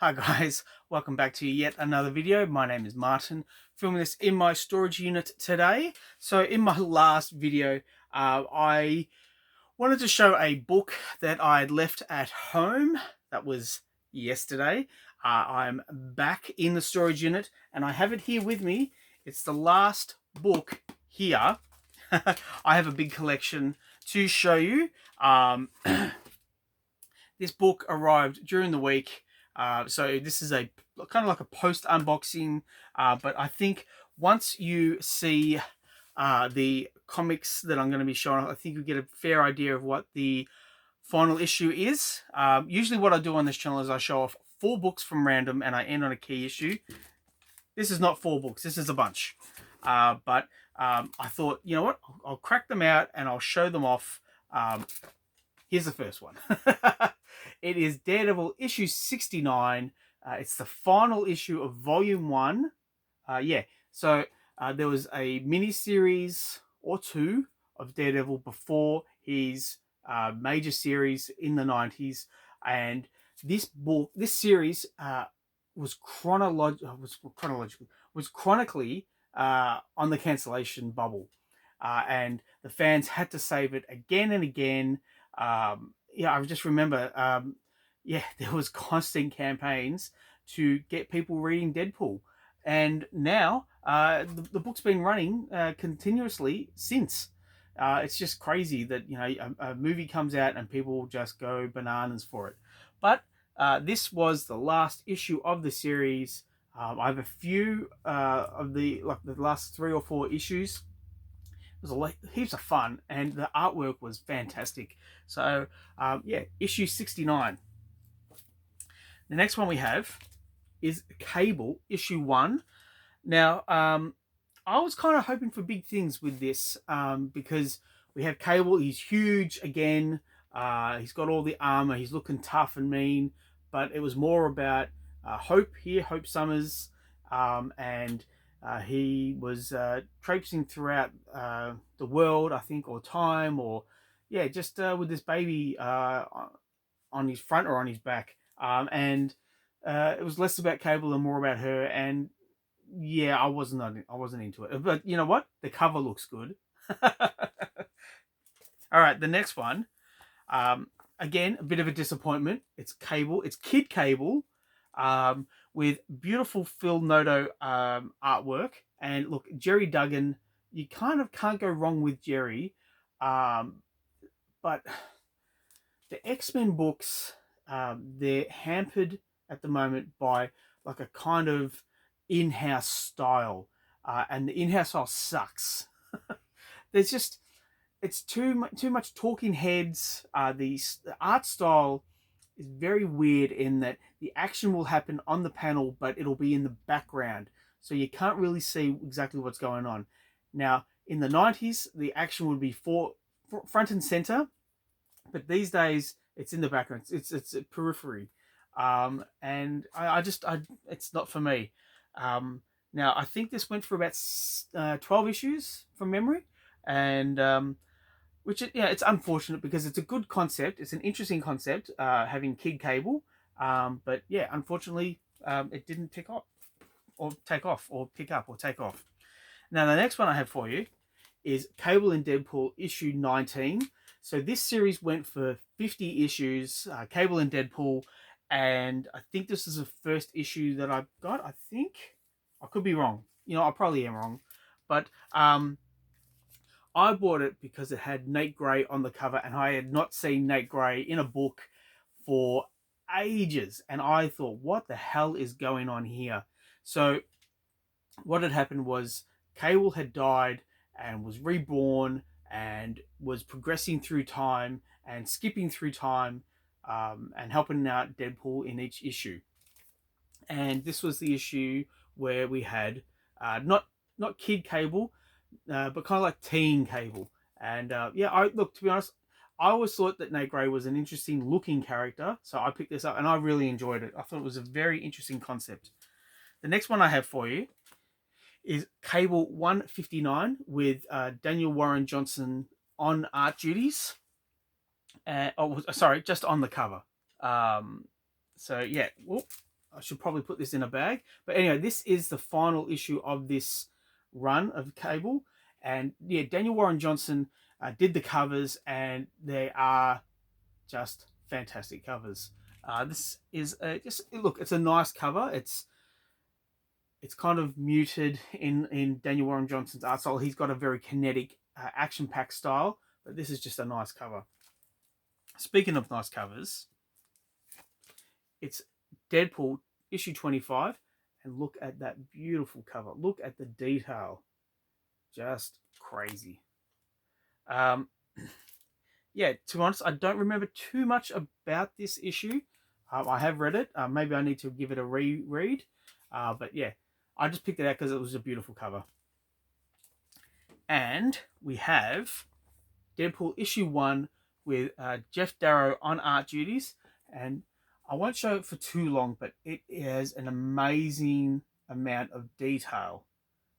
Hi guys, welcome back to yet another video. My name is Martin, filming this in my storage unit today. So in my last video, I wanted to show a book that I had left at home. That was yesterday. I'm back in the storage unit and I have it here with me. It's the last book here. I have a big collection to show you. This book arrived during the week. So this is a kind of like a post unboxing, but I think once you see the comics that I'm going to be showing, I think you get a fair idea of what the final issue is. Usually what I do on this channel is I show off 4 books from random and I end on a key issue. This is not 4 books, this is a bunch. But I thought, you know what, I'll crack them out and I'll show them off. Here's the first one. It is Daredevil issue 69. It's the final issue of volume 1. So there was a mini-series or 2 of Daredevil before his major series in the 90s. And this series was chronically on the cancellation bubble. And the fans had to save it again and again. I just remember, there was constant campaigns to get people reading Deadpool. And now the book's been running continuously since. It's just crazy that, a movie comes out and people just go bananas for it. But this was the last issue of the series. I have a few of the last 3 or 4 issues. It was heaps of fun and the artwork was fantastic. So issue 69. The next one we have is Cable issue 1. Now I was kind of hoping for big things with this, because we have Cable. He's huge again. He's got all the armor. He's looking tough and mean, but it was more about Hope here, Hope Summers, and he was traipsing throughout the world, I think, or time, or just with this baby on his front or on his back, and it was less about Cable and more about her. And I wasn't into it, but you know what? The cover looks good. All right, the next one. Again, a bit of a disappointment. It's Cable. It's Kid Cable. With beautiful Phil Noto artwork. And look, Jerry Duggan, you kind of can't go wrong with Jerry. But the X-Men books, they're hampered at the moment by like a kind of in-house style. And the in-house style sucks. It's too much talking heads. The art style is very weird in that the action will happen on the panel, but it'll be in the background. So you can't really see exactly what's going on. Now, in the 90s, the action would be front and center, but these days it's in the background. It's a periphery. And it's not for me. Now, I think this went for about 12 issues from memory. And which it's unfortunate because it's a good concept. It's an interesting concept, having Kid Cable. But unfortunately, it didn't pick up or take off or pick up or take off. Now, the next one I have for you is Cable and Deadpool issue 19. So this series went for 50 issues, Cable and Deadpool. And I think this is the first issue that I got. I think I could be wrong. I probably am wrong. But I bought it because it had Nate Gray on the cover, and I had not seen Nate Gray in a book for ages. And I thought, what the hell is going on here? So what had happened was Cable had died and was reborn and was progressing through time and skipping through time, and helping out Deadpool in each issue. And this was the issue where we had not Kid Cable, but kind of like teen Cable. And to be honest, I always thought that Nate Gray was an interesting looking character, so I picked this up and I really enjoyed it. I thought it was a very interesting concept. The next one I have for you is Cable 159 with Daniel Warren Johnson on art duties. Just on the cover. I should probably put this in a bag. But anyway, this is the final issue of this run of Cable. And yeah, Daniel Warren Johnson did the covers, and they are just fantastic covers. This is just look. It's a nice cover. It's kind of muted in Daniel Warren Johnson's art style. He's got a very kinetic, action-packed style, but this is just a nice cover. Speaking of nice covers, it's Deadpool issue 25, and look at that beautiful cover. Look at the detail, just crazy. Yeah, to be honest, I don't remember too much about this issue. I have read it. Maybe I need to give it a reread. But yeah, I just picked it out because it was a beautiful cover. And we have Deadpool issue 1 with Jeff Darrow on art duties. And I won't show it for too long, but it has an amazing amount of detail.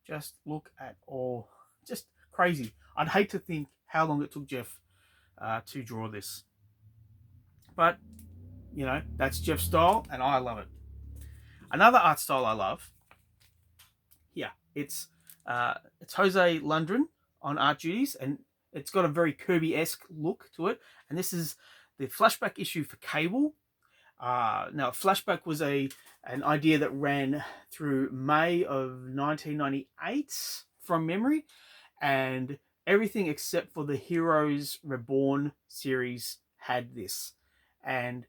Just look at all, just crazy. I'd hate to think how long it took Jeff to draw this. But, you know, that's Jeff's style, and I love it. Another art style I love, yeah, it's Jose Lundgren on art duties, and it's got a very Kirby-esque look to it. And this is the flashback issue for Cable. Now, flashback was an idea that ran through May of 1998 from memory, and everything except for the Heroes Reborn series had this. And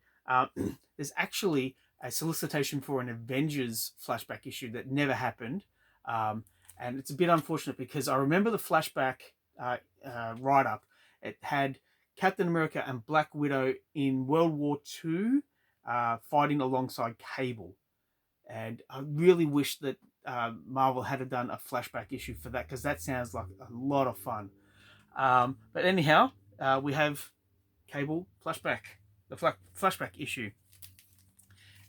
there's actually a solicitation for an Avengers flashback issue that never happened. And it's a bit unfortunate because I remember the flashback write-up. It had Captain America and Black Widow in World War II fighting alongside Cable. And I really wish that Marvel had done a flashback issue for that, because that sounds like a lot of fun. But anyhow, we have Cable flashback, the flashback issue.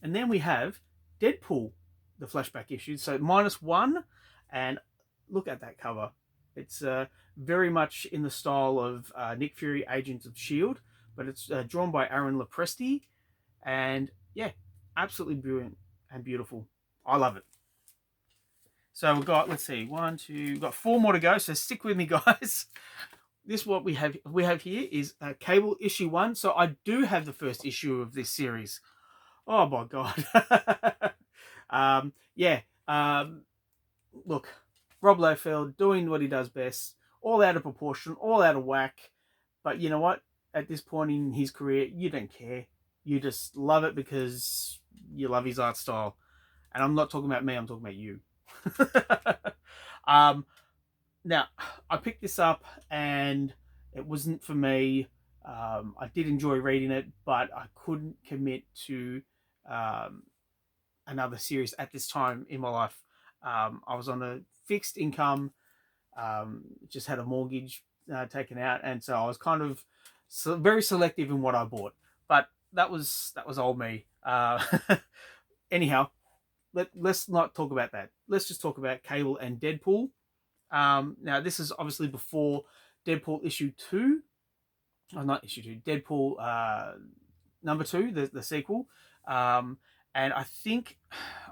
And then we have Deadpool, the flashback issue. So -1, and look at that cover. It's very much in the style of Nick Fury, Agents of S.H.I.E.L.D., but it's drawn by Aaron Lopresti. And yeah, absolutely brilliant and beautiful. I love it. So we've got, let's see, we've got 4 more to go, so stick with me, guys. This what we have here is Cable issue 1. So I do have the first issue of this series. Oh my god. Look, Rob Liefeld doing what he does best, all out of proportion, all out of whack. But you know what? At this point in his career, you don't care. You just love it because you love his art style. And I'm not talking about me, I'm talking about you. Now, I picked this up and it wasn't for me. I did enjoy reading it, but I couldn't commit to another series at this time in my life. I was on a fixed income, just had a mortgage taken out, and so I was kind of very selective in what I bought. But that was old me. Anyhow, let's not talk about that. Let's just talk about Cable and Deadpool. Now, this is obviously before Deadpool issue 2. Oh, not issue 2. Deadpool number 2, the sequel. And I think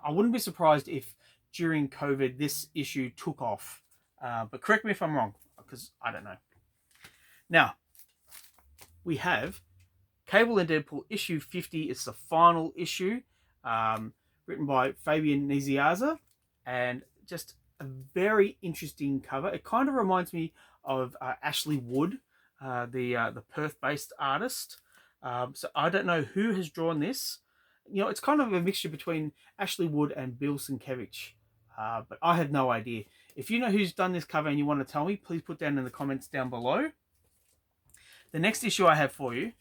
I wouldn't be surprised if during COVID this issue took off. But correct me if I'm wrong, because I don't know. Now, we have Cable and Deadpool issue 50. It's the final issue, written by Fabian Nicieza, and just a very interesting cover. It kind of reminds me of Ashley Wood, the Perth-based artist. So I don't know who has drawn this. You know, it's kind of a mixture between Ashley Wood and Bill Sienkiewicz, but I have no idea. If you know who's done this cover and you want to tell me, please put down in the comments down below. The next issue I have for you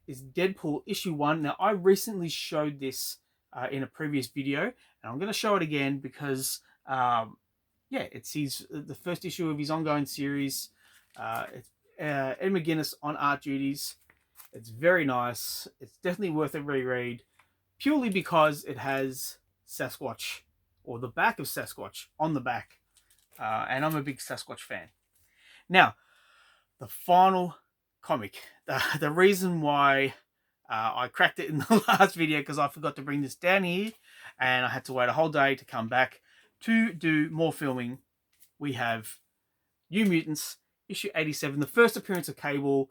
is Deadpool issue 1. Now, I recently showed this in a previous video, and I'm going to show it again because, yeah, it's the first issue of his ongoing series. It's Ed McGuinness on art duties. It's very nice. It's definitely worth a reread, purely because it has Sasquatch, or the back of Sasquatch, on the back. And I'm a big Sasquatch fan. Now, the final comic. The reason why I cracked it in the last video because I forgot to bring this down here, and I had to wait a whole day to come back to do more filming. We have New Mutants, issue 87, the first appearance of Cable.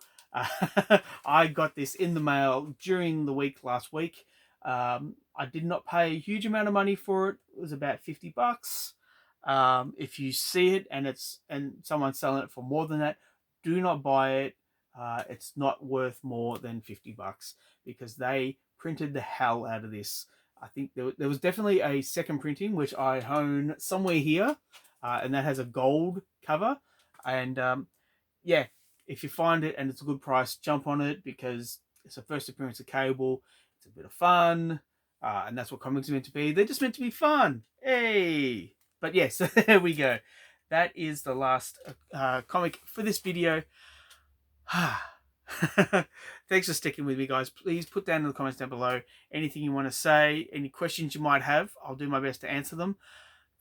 I got this in the mail during the week last week. I did not pay a huge amount of money for it. It was about $50. If you see it and someone's selling it for more than that, do not buy it. It's not worth more than $50 because they printed the hell out of this. I think there was definitely a second printing, which I own somewhere here, and that has a gold cover. And yeah, if you find it and it's a good price, jump on it because it's a first appearance of Cable. It's a bit of fun, and that's what comics are meant to be. They're just meant to be fun. Hey! But yes, there we go. That is the last comic for this video. Thanks for sticking with me, guys. Please put down in the comments down below anything you want to say, any questions you might have. I'll do my best to answer them.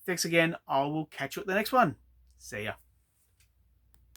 Thanks again. I will catch you at the next one. See ya.